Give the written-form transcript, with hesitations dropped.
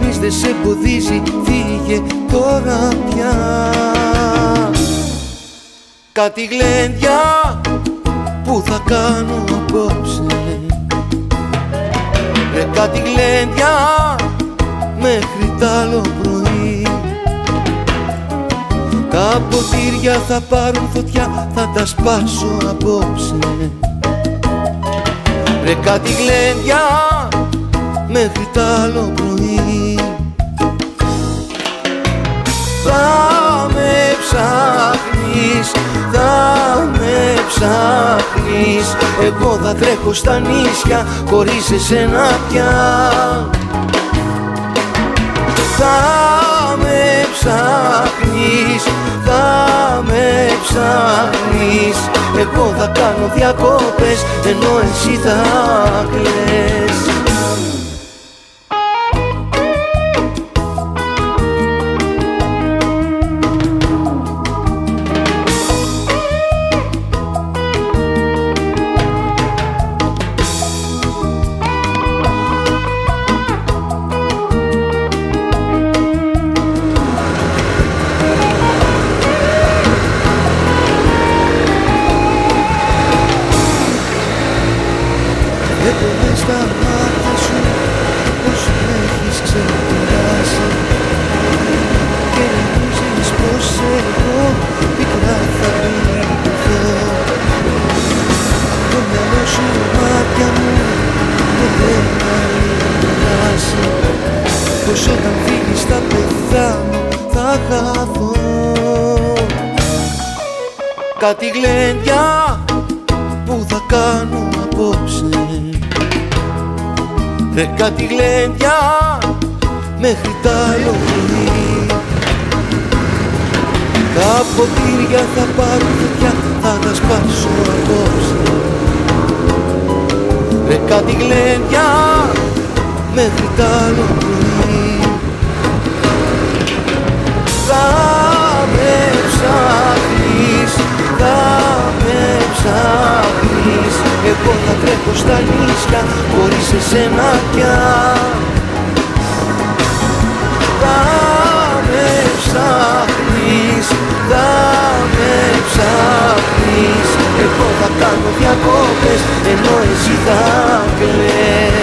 κανείς δεν σε εμποδίζει, φύγε τώρα πια. Κάτι γλέντια που θα κάνω απόψε, ρε κάτι γλέντια μέχρι τ' άλλο πρωί. Τα ποτήρια θα πάρουν φωτιά, θα τα σπάσω απόψε, ρε κάτι γλέντια μέχρι τ' άλλο πρωί. Θα με ψάχνεις, θα με ψάχνεις, εγώ θα τρέχω στα νησιά χωρίς εσένα πια. Θα με ψάχνεις, θα με ψάχνεις, εγώ θα κάνω διακόπες ενώ εσύ θα κλαις. Βλέπω μες στα μάτια σου πως με έχεις ξεπεράσει και νομίζεις πως εγώ πικρά θα λυπηθώ. Το μυαλό σου μάτια μου δεν θα αλλάζει, πως όταν φύγεις τα παιδιά μου θα χαθώ. Κάτι γλέντια που θα κάνω απόψε, ρε κάτι γλέντια μέχρι τ' άλλο πρωί. Τα ποτήρια θα πάρουν φωτιά, θα τα σπάσω απόψε, ρε κάτι γλέντια μέχρι τ' άλλο πρωί. Θα με ψάχνεις, θα με ψάχνεις, εγώ θα τρέχω στα νησιά χωρίς εσένα πια. Θα με ψάχνεις, θα με ψάχνεις, εγώ θα κάνω διακόπες ενώ εσύ θα κλαις.